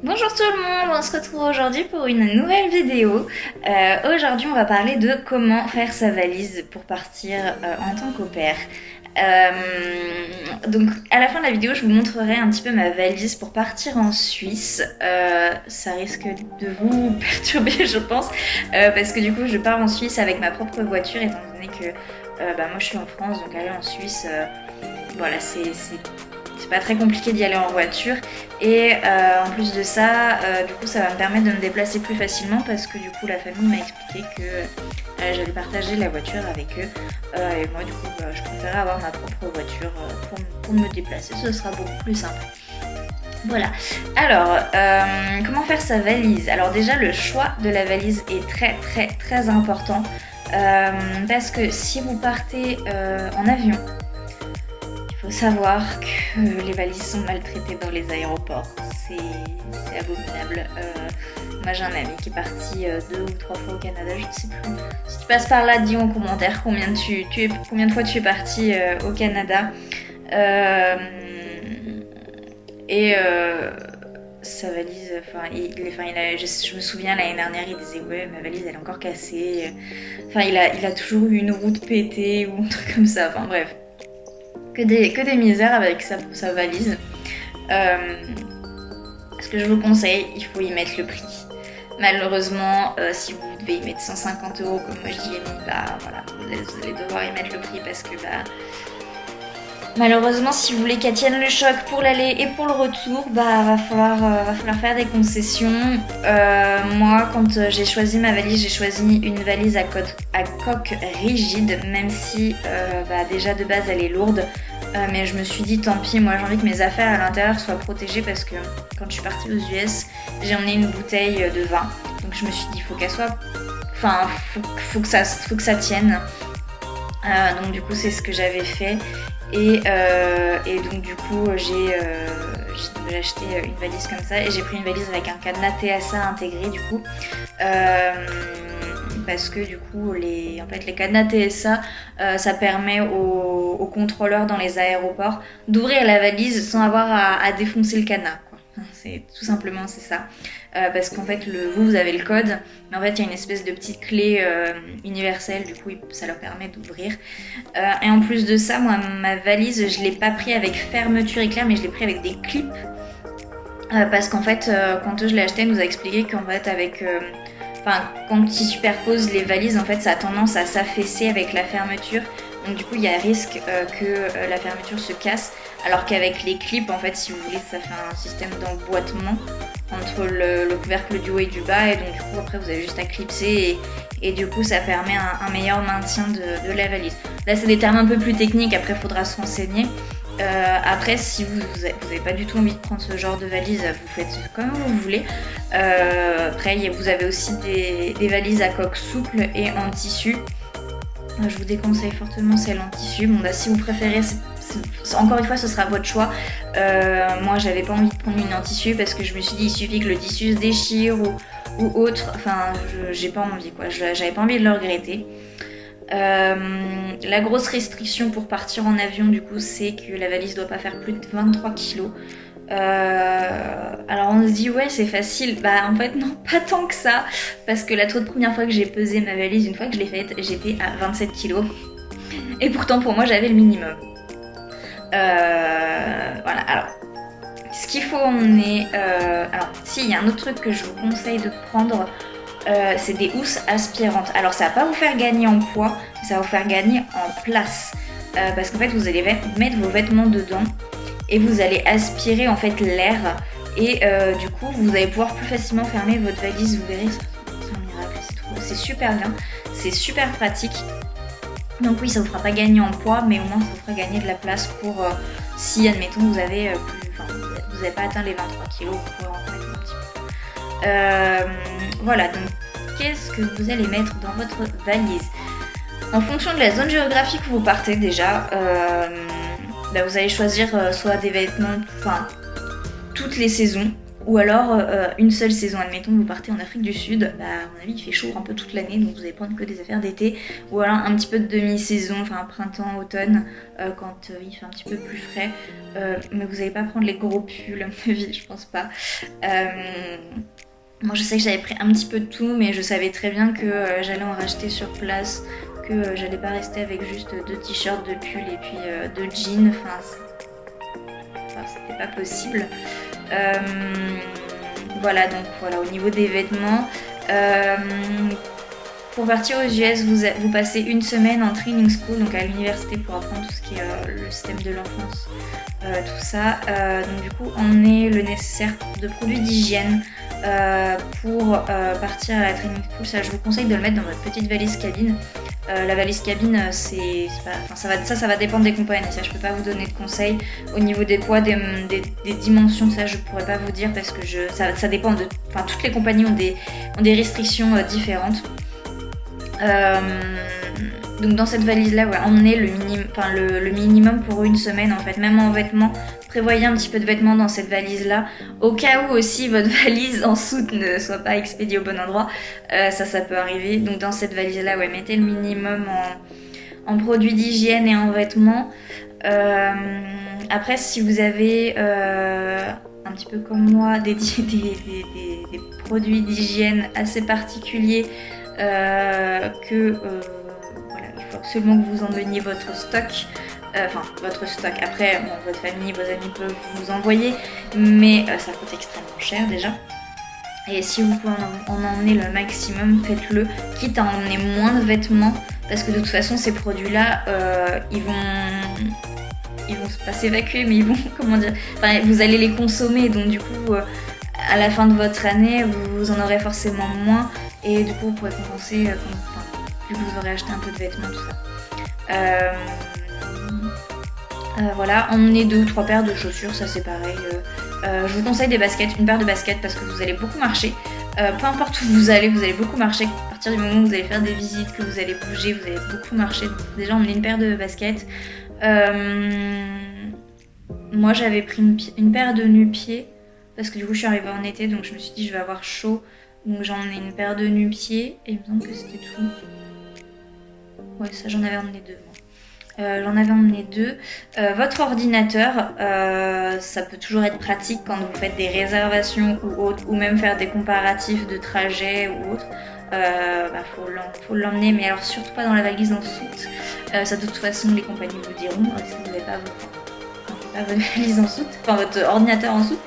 Bonjour tout le monde, on se retrouve aujourd'hui pour une nouvelle vidéo. Aujourd'hui on va parler de comment faire sa valise pour partir en tant qu'au pair. Donc à la fin de la vidéo je vous montrerai un petit peu ma valise pour partir en Suisse. Ça risque de vous perturber je pense, parce que du coup je pars en Suisse avec ma propre voiture étant donné que moi je suis en France, donc aller en Suisse, voilà c'est pas très compliqué d'y aller en voiture. Et en plus de ça, du coup ça va me permettre de me déplacer plus facilement parce que du coup la famille m'a expliqué que j'allais partager la voiture avec eux. Et moi du coup je préférais avoir ma propre voiture pour me déplacer, ce sera beaucoup plus simple. Voilà, alors comment faire sa valise? Alors déjà le choix de la valise est très important, parce que si vous partez en avion, il faut savoir que les valises sont maltraitées dans les aéroports, c'est abominable. Moi j'ai un ami qui est parti 2 ou 3 fois au Canada, je ne sais plus. Si tu passes par là, dis en commentaire combien de fois tu es parti au Canada. Sa valise, je me souviens l'année dernière, il disait ouais ma valise elle est encore cassée. Enfin il a toujours eu une roue pétée ou un truc comme ça, enfin bref. Que des misères avec sa valise. Ce que je vous conseille, il faut y mettre le prix. Malheureusement, si vous devez y mettre 150 € comme moi j'y ai mis, voilà, vous allez devoir y mettre le prix parce que malheureusement, si vous voulez qu'elle tienne le choc pour l'aller et pour le retour, va falloir faire des concessions. Moi, quand j'ai choisi ma valise, j'ai choisi une valise à coque rigide, même si déjà de base elle est lourde. Mais je me suis dit tant pis, moi j'ai envie que mes affaires à l'intérieur soient protégées parce que quand je suis partie aux US, j'ai emmené une bouteille de vin. Donc je me suis dit faut qu'elle soit... Enfin, faut que ça tienne. Donc du coup c'est ce que j'avais fait. Et donc du coup j'ai acheté une valise comme ça et j'ai pris une valise avec un cadenas TSA intégré du coup. Parce que du coup les cadenas TSA ça permet aux contrôleurs dans les aéroports d'ouvrir la valise sans avoir à défoncer le cadenas, quoi. C'est tout simplement c'est ça. Parce qu'en fait vous avez le code, mais en fait il y a une espèce de petite clé universelle, du coup ça leur permet d'ouvrir. Et en plus de ça, moi ma valise je l'ai pas pris avec fermeture éclair, mais je l'ai pris avec des clips. Parce qu'en fait quand je l'ai acheté, elle nous a expliqué qu'en fait avec quand ils superposent les valises, en fait, ça a tendance à s'affaisser avec la fermeture. Donc du coup, il y a risque que la fermeture se casse. Alors qu'avec les clips, en fait, si vous voulez, ça fait un système d'emboîtement entre le couvercle du haut et du bas. Et donc du coup, après, vous avez juste à clipser et du coup, ça permet un meilleur maintien de la valise. Là, c'est des termes un peu plus techniques. Après, il faudra se renseigner. Après, si vous n'avez pas du tout envie de prendre ce genre de valise, vous faites comme vous voulez. Après, vous avez aussi des valises à coque souple et en tissu. Je vous déconseille fortement celle en tissu. Bon, si vous préférez, encore une fois, ce sera votre choix. Moi, j'avais pas envie de prendre une en tissu parce que je me suis dit, il suffit que le tissu se déchire ou autre. Enfin, j'ai pas envie, quoi. J'avais pas envie de le regretter. La grosse restriction pour partir en avion du coup c'est que la valise doit pas faire plus de 23 kg. Alors on se dit ouais c'est facile, en fait non pas tant que ça, parce que la toute première fois que j'ai pesé ma valise, une fois que je l'ai faite, j'étais à 27 kg et pourtant pour moi j'avais le minimum. Voilà, alors ce qu'il faut emmener, alors si il y a un autre truc que je vous conseille de prendre, c'est des housses aspirantes. Alors ça va pas vous faire gagner en poids, mais ça va vous faire gagner en place. Parce qu'en fait vous allez mettre vos vêtements dedans et vous allez aspirer en fait l'air. Et du coup vous allez pouvoir plus facilement fermer votre valise. Vous verrez, c'est un miracle, c'est super bien, c'est super pratique. Donc oui, ça vous fera pas gagner en poids, mais au moins ça vous fera gagner de la place pour si admettons vous avez vous n'avez pas atteint les 23 kg, vous pouvez en mettre un petit peu. Voilà, donc qu'est-ce que vous allez mettre dans votre valise? En fonction de la zone géographique où vous partez déjà, vous allez choisir soit des vêtements, toutes les saisons, ou alors une seule saison, admettons vous partez en Afrique du Sud, bah à mon avis il fait chaud un peu toute l'année, donc vous allez prendre que des affaires d'été, ou alors un petit peu de demi-saison, enfin printemps, automne, quand il fait un petit peu plus frais, mais vous n'allez pas prendre les gros pulls à mon avis, je pense pas. Moi je sais que j'avais pris un petit peu de tout, mais je savais très bien que j'allais en racheter sur place, que j'allais pas rester avec juste 2 t-shirts, 2 pulls et puis 2 jeans, enfin c'était pas possible. Voilà, donc voilà, au niveau des vêtements, pour partir aux US, vous passez une semaine en training school, donc à l'université pour apprendre tout ce qui est le système de l'enfance, tout ça. Donc du coup, emmenez le nécessaire de produits d'hygiène pour partir à la training school. Ça, je vous conseille de le mettre dans votre petite valise cabine. La valise cabine, c'est pas, enfin, ça va dépendre des compagnies. Ça, je peux pas vous donner de conseils. Au niveau des poids, des dimensions, ça, je pourrais pas vous dire parce que ça dépend de. Enfin, toutes les compagnies ont des restrictions différentes. Donc dans cette valise là, ouais, emmenez le minimum pour une semaine en fait, même en vêtements. Prévoyez un petit peu de vêtements dans cette valise là, au cas où aussi votre valise en soute ne soit pas expédiée au bon endroit, ça peut arriver. Donc dans cette valise là, ouais, mettez le minimum en produits d'hygiène et en vêtements. Après si vous avez un petit peu comme moi des produits d'hygiène assez particuliers, voilà, il faut absolument que vous emmeniez votre stock. Enfin, votre stock. Après, bon, votre famille, vos amis peuvent vous envoyer, mais ça coûte extrêmement cher déjà. Et si vous pouvez en emmener le maximum, faites-le, quitte à emmener moins de vêtements, parce que de toute façon, ces produits-là, ils vont pas s'évacuer, mais ils vont, comment dire, enfin, vous allez les consommer, donc du coup, à la fin de votre année, vous en aurez forcément moins. Et du coup, vous pourrez compenser vu que vous aurez acheté un peu de vêtements, tout ça. Voilà, emmenez 2 ou 3 paires de chaussures, ça c'est pareil. Je vous conseille des baskets, une paire de baskets parce que vous allez beaucoup marcher. Peu importe où vous allez beaucoup marcher. À partir du moment où vous allez faire des visites, que vous allez bouger, vous allez beaucoup marcher. Donc, déjà, emmenez une paire de baskets. Moi, j'avais pris une paire de nu-pieds parce que du coup, je suis arrivée en été, donc je me suis dit je vais avoir chaud. Donc j'en emmené une paire de nu-pieds et il me semble que c'était tout. Ouais, ça j'en avais emmené 2 moi. J'en avais emmené 2. Votre ordinateur, ça peut toujours être pratique quand vous faites des réservations ou autre, ou même faire des comparatifs de trajets ou autre. Faut l'emmener, mais alors surtout pas dans la valise en soute. Ça de toute façon les compagnies vous diront si vous n'avez pas votre valise en soute, enfin votre ordinateur en soute,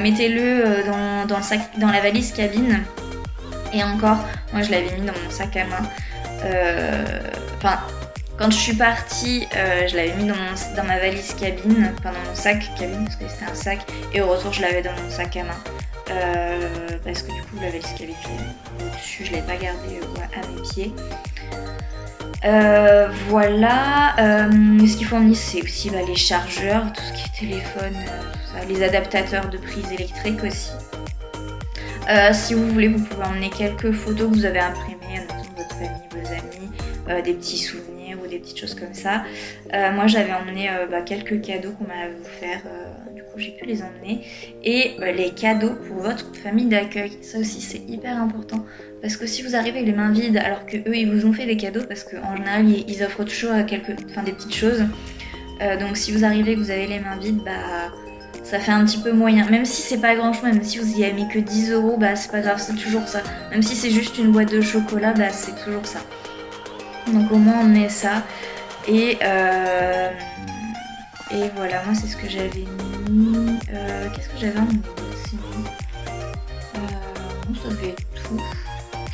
mettez-le dans le sac, dans la valise cabine. Et encore, moi je l'avais mis dans mon sac à main. Quand je suis partie, je l'avais mis dans ma valise cabine, enfin dans mon sac cabine parce que c'était un sac, et au retour je l'avais dans mon sac à main. Parce que du coup la valise cabine, je l'avais pas gardée à mes pieds. Voilà, ce qu'il faut emmener c'est aussi les chargeurs, tout ce qui est téléphone, tout ça, les adaptateurs de prise électrique aussi. Si vous voulez, vous pouvez emmener quelques photos que vous avez imprimées, de votre famille, vos amis, des petits souvenirs ou des petites choses comme ça. Moi j'avais emmené quelques cadeaux qu'on m'avait offert, du coup j'ai pu les emmener. Et les cadeaux pour votre famille d'accueil, ça aussi c'est hyper important. Parce que si vous arrivez avec les mains vides alors que eux ils vous ont fait des cadeaux, parce qu'en général ils offrent toujours des petites choses. Donc si vous arrivez et que vous avez les mains vides, ça fait un petit peu moyen. Même si c'est pas grand chose, même si vous y avez mis que 10 €, c'est pas grave, c'est toujours ça. Même si c'est juste une boîte de chocolat, c'est toujours ça. Donc au moins on met ça. Et voilà, moi c'est ce que j'avais mis. Qu'est-ce que j'avais emmené sinon ça devait être tout.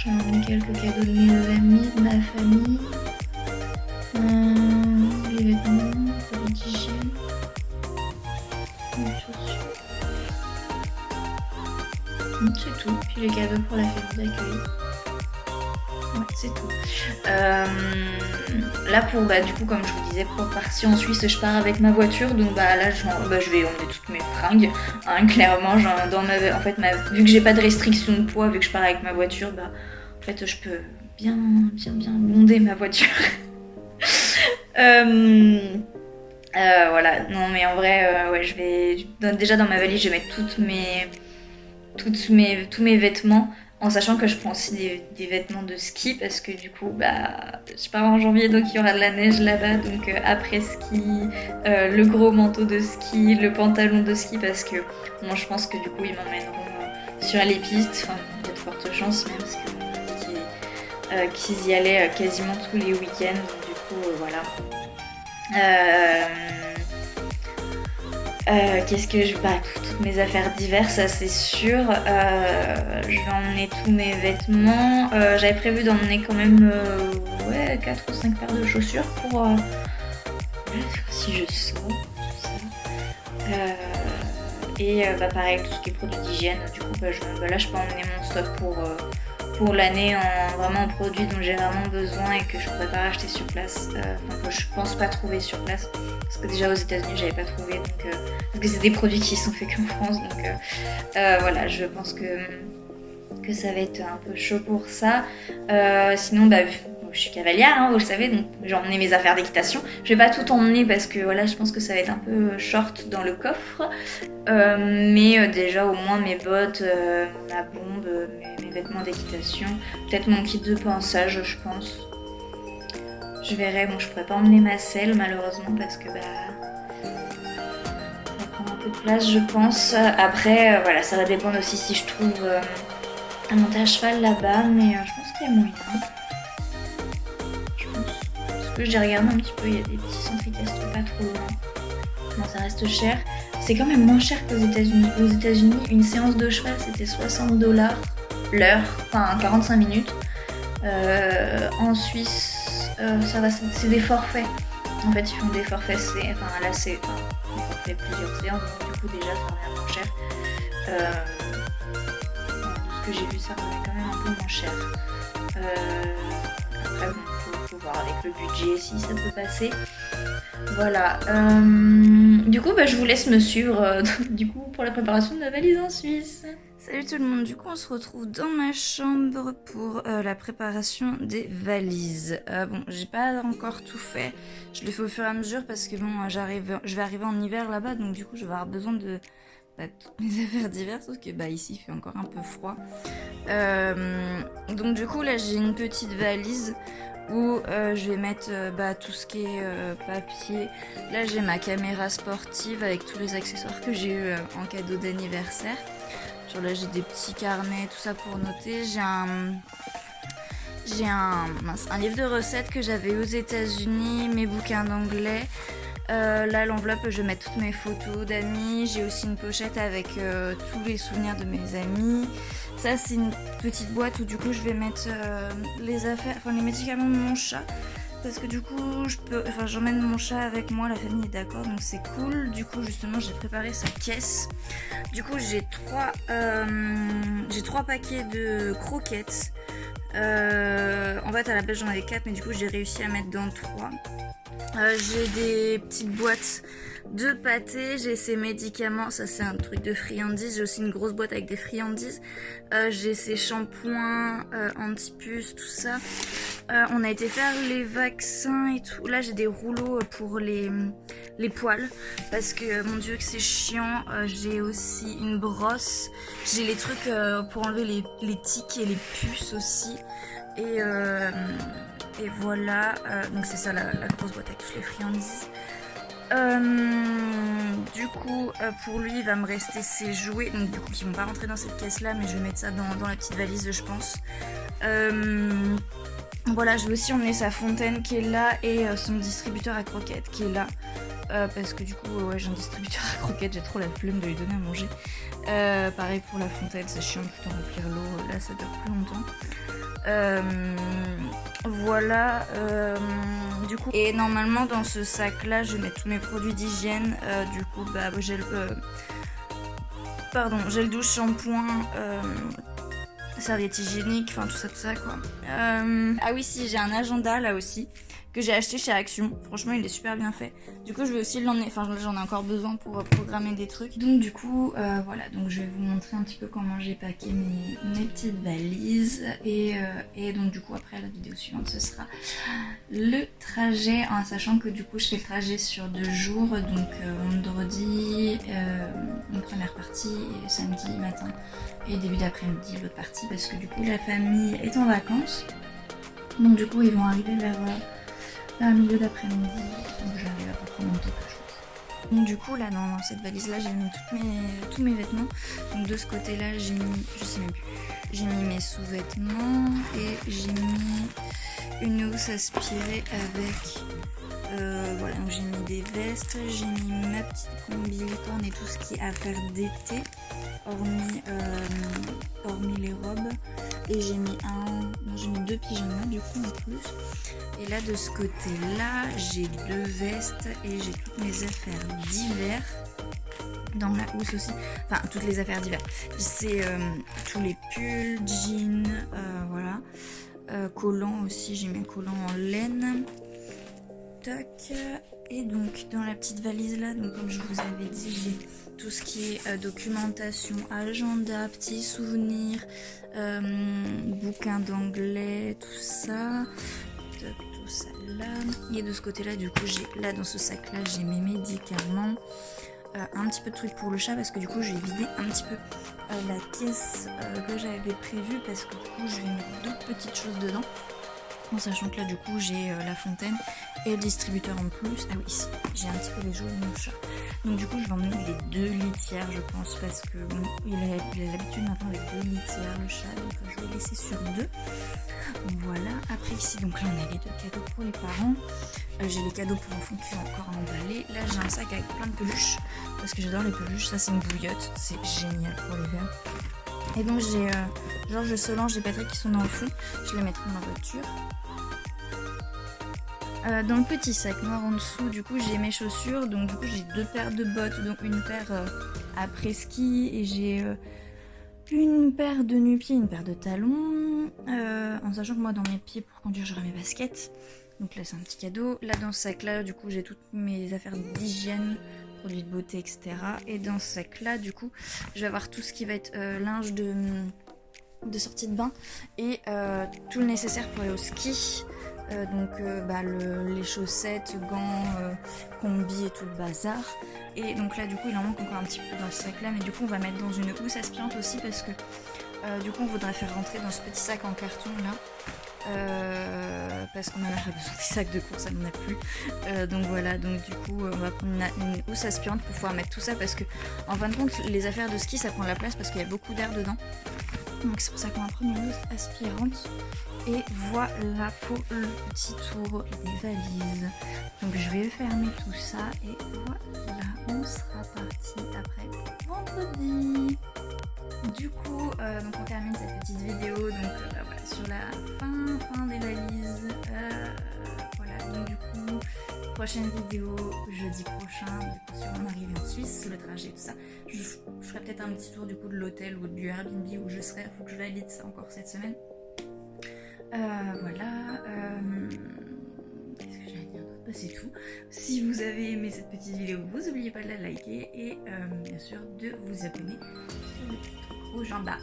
J'ai emmené quelques cadeaux de mes amis, de ma famille. Les vêtements, les d'hygiène. C'est tout. Puis les cadeaux pour la famille d'accueil. Ouais, c'est tout. Là pour du coup comme je vous disais, pour partir en Suisse je pars avec ma voiture, donc là je vais emmener toutes mes fringues, hein, clairement vu que j'ai pas de restriction de poids, vu que je pars avec ma voiture, en fait je peux bien bonder ma voiture. Voilà, non mais en vrai déjà dans ma valise je vais mettre toutes mes tous mes vêtements, en sachant que je prends aussi des vêtements de ski parce que du coup, bah, je pars en janvier donc il y aura de la neige là-bas. Donc après ski, le gros manteau de ski, le pantalon de ski parce que moi je pense que du coup ils m'emmèneront sur les pistes. Enfin, il y a de fortes chances même parce que qu'ils y allaient quasiment tous les week-ends. Donc du coup, voilà. Qu'est-ce que je... Bah, toutes mes affaires diverses, ça c'est sûr. Je vais emmener tous mes vêtements. J'avais prévu d'emmener quand même ouais, 4 ou 5 paires de chaussures pour... si je sors, tout ça. Et bah, pareil, tout ce qui est produits d'hygiène. Du coup, là, je peux emmener mon stock pour l'année vraiment en produits dont j'ai vraiment besoin et que je pourrais pas racheter sur place, que je pense pas trouver sur place parce que déjà aux États-Unis j'avais pas trouvé donc parce que c'est des produits qui sont faits qu'en France donc voilà, je pense que ça va être un peu chaud pour ça. Sinon bah je suis cavalière, hein, vous le savez, donc j'ai emmené mes affaires d'équitation. Je vais pas tout emmener parce que voilà, je pense que ça va être un peu short dans le coffre. Mais déjà au moins mes bottes, ma bombe, mes vêtements d'équitation, peut-être mon kit de pinçage, je pense. Je verrai, bon je pourrais pas emmener ma selle malheureusement parce que bah ça prend un peu de place je pense. Après voilà, ça va dépendre aussi si je trouve un monter à cheval là-bas, mais je pense qu'il y a moyen. Je pense. Parce que j'ai regardé un petit peu, il y a des petits centres équestres pas trop loin. Bon, ça reste cher. C'est quand même moins cher qu'aux États-Unis. Aux États-Unis, une séance de cheval c'était 60$ l'heure, enfin 45 minutes. En Suisse, ça va, c'est des forfaits. En fait, ils font des forfaits. Enfin, là, c'est un forfait plusieurs séances, donc du coup, déjà, ça revient moins cher. De ce que j'ai vu, ça revient quand même un peu moins cher. Après, bon, faut voir avec le budget si ça peut passer. Voilà. Du coup, bah, je vous laisse me suivre du coup, pour la préparation de la valise en Suisse. Salut tout le monde, du coup on se retrouve dans ma chambre pour la préparation des valises. Bon, j'ai pas encore tout fait, je le fais au fur et à mesure parce que bon, je vais arriver en hiver là-bas, donc du coup je vais avoir besoin de toutes mes affaires diverses, parce que bah ici il fait encore un peu froid. Donc du coup là j'ai une petite valise où je vais mettre tout ce qui est papier. Là j'ai ma caméra sportive avec tous les accessoires que j'ai eu en cadeau d'anniversaire. Genre là j'ai des petits carnets, tout ça pour noter. J'ai un livre de recettes que j'avais aux États-Unis, mes bouquins d'anglais. Là l'enveloppe je vais mettre toutes mes photos d'amis. J'ai aussi une pochette avec tous les souvenirs de mes amis. Ça c'est une petite boîte où du coup je vais mettre les médicaments de mon chat. Parce que du coup, j'emmène mon chat avec moi, la famille est d'accord, donc c'est cool. Du coup, justement, j'ai préparé sa caisse. Du coup, j'ai trois paquets de croquettes. En fait, à la base, j'en avais 4, mais du coup, j'ai réussi à mettre dans 3. J'ai des petites boîtes de pâté, j'ai ces médicaments, ça c'est un truc de friandises, j'ai aussi une grosse boîte avec des friandises, j'ai ces shampoings anti-puces, tout ça. On a été faire les vaccins et tout. Là j'ai des rouleaux pour les poils parce que mon dieu que c'est chiant. J'ai aussi une brosse, j'ai les trucs pour enlever les tiques et les puces aussi. Et voilà, donc c'est ça la grosse boîte avec toutes les friandises. Du coup, pour lui, il va me rester ses jouets, donc du coup, qui vont pas rentrer dans cette caisse-là, mais je vais mettre ça dans la petite valise, je pense. Voilà, je vais aussi emmener sa fontaine qui est là et son distributeur à croquettes qui est là. Parce que du coup, ouais, j'ai un distributeur à croquettes, j'ai trop la flemme de lui donner à manger. Pareil pour la fontaine, c'est chiant de tout le temps remplir l'eau, là ça dure plus longtemps. Voilà, du coup, et normalement dans ce sac là je vais mettre tous mes produits d'hygiène. Du coup j'ai le douche, shampoing, serviette hygiénique, enfin tout ça quoi. Ah oui, si, j'ai un agenda là aussi que j'ai acheté chez Action. Franchement, il est super bien fait. Du coup, je vais aussi l'emmener. Enfin, j'en ai encore besoin pour programmer des trucs. Donc, du coup, voilà. Donc, je vais vous montrer un petit peu comment j'ai packé mes petites valises. Et donc, du coup, après, la vidéo suivante, ce sera le trajet. En sachant que, du coup, je fais le trajet sur 2 jours. Donc, vendredi, une première partie, et samedi matin. Et début d'après-midi, l'autre partie. Parce que, du coup, la famille est en vacances. Donc, du coup, ils vont arriver vers milieu d'après-midi, donc j'arrive à peu près en même temps que je trouve. Donc du coup là dans cette valise là j'ai mis tous mes vêtements. Donc de ce côté là j'ai mis, je sais même plus, j'ai mis mes sous-vêtements et j'ai mis une housse aspirée avec voilà, donc j'ai mis des vestes, j'ai mis ma petite combi licorne et tout ce qui est affaire d'été, hormis les robes. Et j'ai mis j'ai mis 2 pyjamas du coup en plus. Et là de ce côté là j'ai 2 vestes et j'ai toutes mes affaires d'hiver dans la housse aussi. Enfin toutes les affaires d'hiver. C'est tous les pulls, jeans, voilà. Collants aussi, j'ai mis un collant en laine. Toc. Et donc dans la petite valise là, donc comme je vous avais dit, j'ai tout ce qui est documentation, agenda, petits souvenirs, bouquins d'anglais, tout ça. Toc, tout ça là. Et de ce côté là, du coup, là dans ce sac là, j'ai mes médicaments. Un petit peu de trucs pour le chat parce que du coup j'ai vidé un petit peu la caisse que j'avais prévue parce que du coup je vais mettre d'autres petites choses dedans. En sachant que là du coup j'ai la fontaine et le distributeur en plus. Ah oui, ici j'ai un petit peu les jouets de mon chat. Donc du coup je vais emmener les 2 litières je pense parce que bon, il a l'habitude maintenant avec 2 litières le chat, donc je vais laisser sur 2. Voilà, après ici donc là on a les 2 cadeaux pour les parents. J'ai les cadeaux pour enfants qui sont encore emballés. Là j'ai un sac avec plein de peluches parce que j'adore les peluches. Ça c'est une bouillotte, c'est génial pour l'hiver. Et donc j'ai Georges, Solange et Patrick qui sont dans le fond. Je les mettrai dans la voiture. Dans le petit sac noir en dessous, du coup j'ai mes chaussures. Donc du coup j'ai 2 paires de bottes, donc une paire après ski et j'ai une paire de nu-pieds, une paire de talons. En sachant que moi dans mes pieds pour conduire j'aurai mes baskets. Donc là c'est un petit cadeau. Là dans ce sac là du coup j'ai toutes mes affaires d'hygiène, produits de beauté, etc. Et dans ce sac là du coup je vais avoir tout ce qui va être linge de sortie de bain et tout le nécessaire pour aller au ski. Les chaussettes, gants, combi et tout le bazar. Et donc là du coup il en manque encore un petit peu dans ce sac là, mais du coup on va mettre dans une housse aspirante aussi parce que du coup on voudrait faire rentrer dans ce petit sac en carton là. Parce qu'on en a besoin des sacs de course, ça n'en a plus. Donc voilà, donc du coup on va prendre une housse aspirante pour pouvoir mettre tout ça parce que en fin de compte les affaires de ski ça prend de la place parce qu'il y a beaucoup d'air dedans. Donc c'est pour ça qu'on va prendre une housse aspirante. Et voilà pour le petit tour des valises. Donc je vais fermer tout ça et voilà, on sera parti après vendredi. Du coup, donc on termine cette petite vidéo donc voilà, sur la fin des valises. Voilà, donc du coup, prochaine vidéo jeudi prochain, du coup sur mon arrivée en Suisse, le trajet, tout ça. Je ferai peut-être un petit tour du coup de l'hôtel ou du Airbnb où je serai. Il faut que je valide ça encore cette semaine. Voilà. Qu'est-ce que j'allais dire d'autre ? Bah, c'est tout. Si vous avez aimé cette petite vidéo, vous n'oubliez pas de la liker et bien sûr de vous abonner sur le petit truc rouge en bas.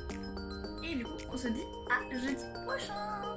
Et du coup, on se dit à jeudi prochain.